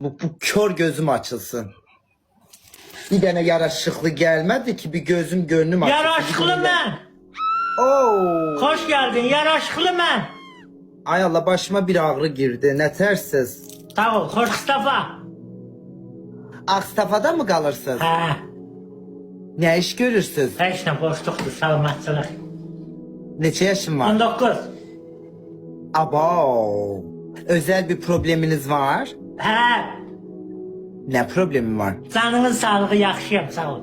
Bu kör gözüm açılsın. Bir tane yaraşıklı gelmedi ki bir gözüm gönlüm açılsın. Yaraşıklı mən. Oo. Hoş geldin, yaraşıklı mən. Ay Allah, başıma bir ağrı girdi. Ne tersiz. Sağ ol, Xoş Mustafa. Akstafada mı kalırsınız? Hə, Ne iş görürsünüz? heç nə boşluqdur, salamatçılıq. Neçə yaşın var? 19. Abo. Özel bir probleminiz var? Hə, Ne problemi var? canının sağlığı yaxşıyam, sağ ol.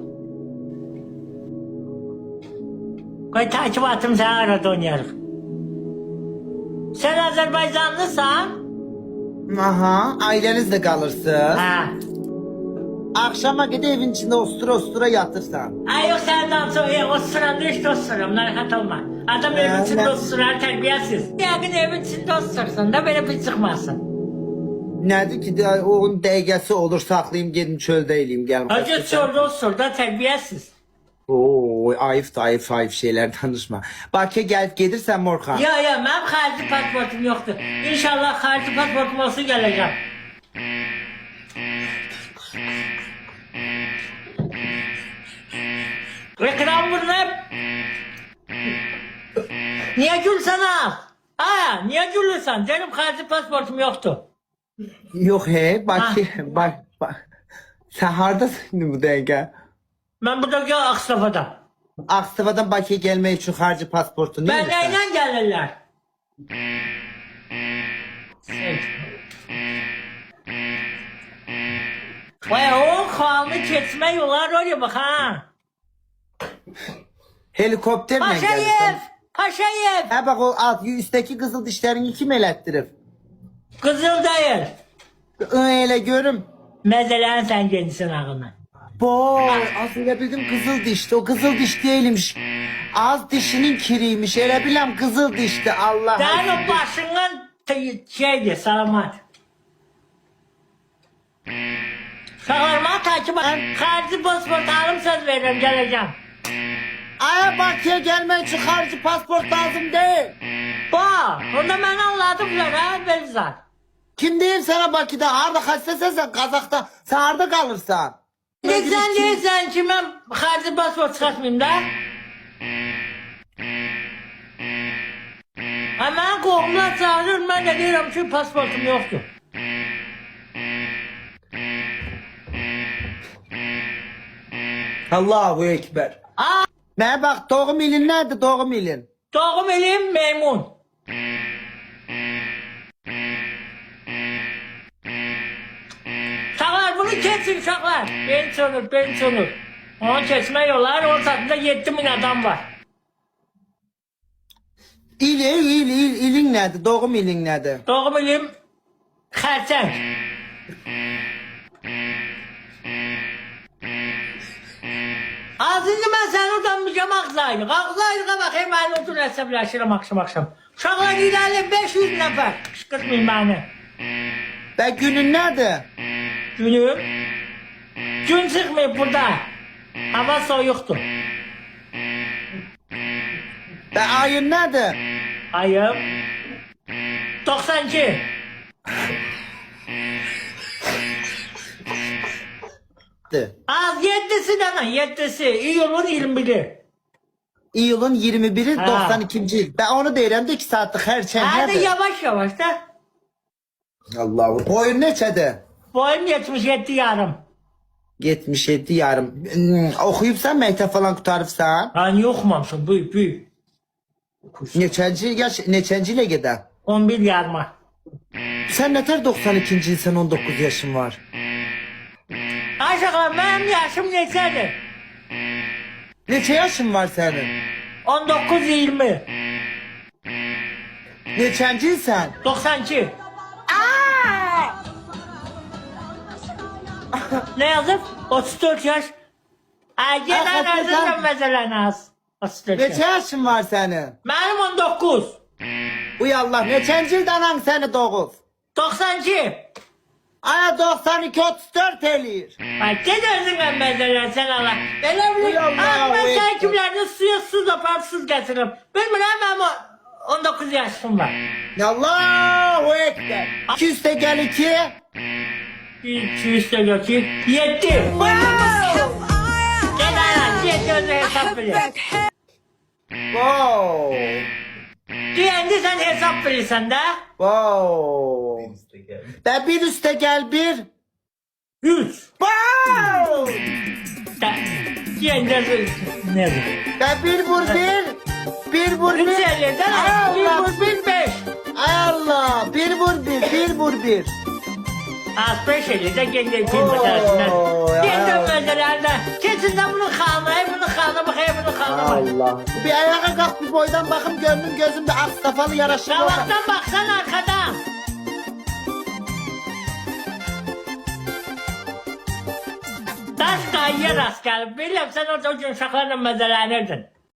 Qoy takibatım sən arada oynayarıq. Sən Azərbaycanlısan? Aha, ailenizle kalırsınız. Hə. Akşama kadar evin içinde ostura yatırsan. Ay yox, səndən sonra osuran, heç də osuram, narahat olma. Adam evin Hə, içində nə? osurar, tərbiyəsiz. Yəqin evin içində osursan da belə bir çıxmasın. Nedir ki de onun dəqiqəsi olur, saklayayım gelin çöldə eləyim gelin. Hacı sordu osur da tərbiyəsiz. Oo, ayıp şeyler danışma. Bakıya gelip gelirsen Morkan. Ya, mənim xarici pasportum yoxdur. İnşallah xarici pasportum olsa gələcəm. Reklam vurulub. Niye gülsən ha? Ha, niye gülürsən? Canım xarici pasportum yoxdur. Yok he, bak. Sen hardasın şimdi bu dəqiqə? Mən buradaki Akstafa'da. Akstafa'dan Bakıya gelmek için harcı pasportu ne Ben alırsan? neyle gelirler? Vay o kanlı keçme yollar oraya bak ha. Helikopterle Paşayev! gelirsen. Paşayev! Ha bak o alt üstteki kızıl dişlerini kim elettirip? Kızıl değil. Öyle görüm. Mezelen sen gençsin ağına. Boy, aslında bildim kızıl dişti. O kızıl diş değilmiş. Az dişinin kiriymiş. Ele bilem kızıl dişti. Allah. Sen o başının şeydi salamat. Sağırma takip et. Harici pasport alım söz veririm geleceğim. Aya Bakıya gelmek için harcı pasport lazım değil. Bak onda ben anladım lan Belzar. Kim diyeyim sana Bakı'da? Harda hastaysan sen Kazak'ta. Sen harda kalırsan. Ne sen değilsen ki ben harici pasport çıkartmayayım da. Ama qohumlar çağırır ben de deyirəm ki pasportum yoktur. Allahu Ekber. Aa, Ne bak doğum ilin nerede doğum ilin? doğum elim Meymun. Uşaqlar bunu kesin uşaqlar. Ben sönür. Onu kesme yollar ortasında 7000 adam var. İlin nerede? Doğum ilin nerede? Doğum elim Xərçəng. Azınca mən səni utanmayacağım Ağzaylı. Ağzaylığa bakayım mən otur əsəbləşirəm axşam. Uşaqlar irəli 500 nəfər. Qışqırtmayın məni. Ve günün nerede? Günüm. Gün çıxmayıb burada. Hava soyuqdur. Ve ayın nerede? Ayım. 92. Az 7'si dənə 7'si. İyulun 21'i. İyulun 21'i Ha. 92. yıl. Ben onu deyirəm de 2 saatlik her şey Hadi nerede? yavaş yavaş da. Allah'ım. Boyun neçədir? Boyum 77 yarım. 77 yarım. Okuyupsan məktəb falan qutarıbsan? Ha niye oxumamışım? Büyük. Neçənci ilə gedə? 11 yarıma. Sen nətər 92. yıl, sen 19 yaşın var. Aşağı benim yaşım neçədir? Neçə yaşın var senin? 19-20. Neçənci il sen? 92. Ne yazıp? 34 yaş. Ay gel Ha, anasını mesela az. 34 yaş. Neçə yaşın var senin? Benim 19. Uy Allah, neçənci ildən hangi səni doğub? 92. Aya 92 34 eləyir. Ay gel özüne mesela sen Allah. Böyle Uy bir Allah, ben uy. takiplerini suya su yapar su getiririm. Bilmiyorum ama 19 yaşım var. Allahu Ekber. 2 üstə gəl 2. 2 üstə götür. 7. Gel ayağım 7 özü hesap bilir. Wow. Diyendi sen hesap bilirsən də. Wow. Ben bir üste gel bir. 3. Wow. Diyendi nedir? Ben bir vur bir. Bir vur bir. 350'den al. 1 Allah. vur 1 5. Ay Allah. Bir vur bir. Bir vur bir. Az 5 50'de gende film tarafından. ya. Gende öldürende. Kesin de bunu kalmayı, bunu kalma bakayım, bunu kalma. Allah. Bir ayağa kalk bir boydan bakım gönlüm gözüm bir az kafalı yaraşır. Sabahtan baksan arkadan. Taş kayıya rast gelip. Bilmem sen o gün uşaqlarla məzələnirdin.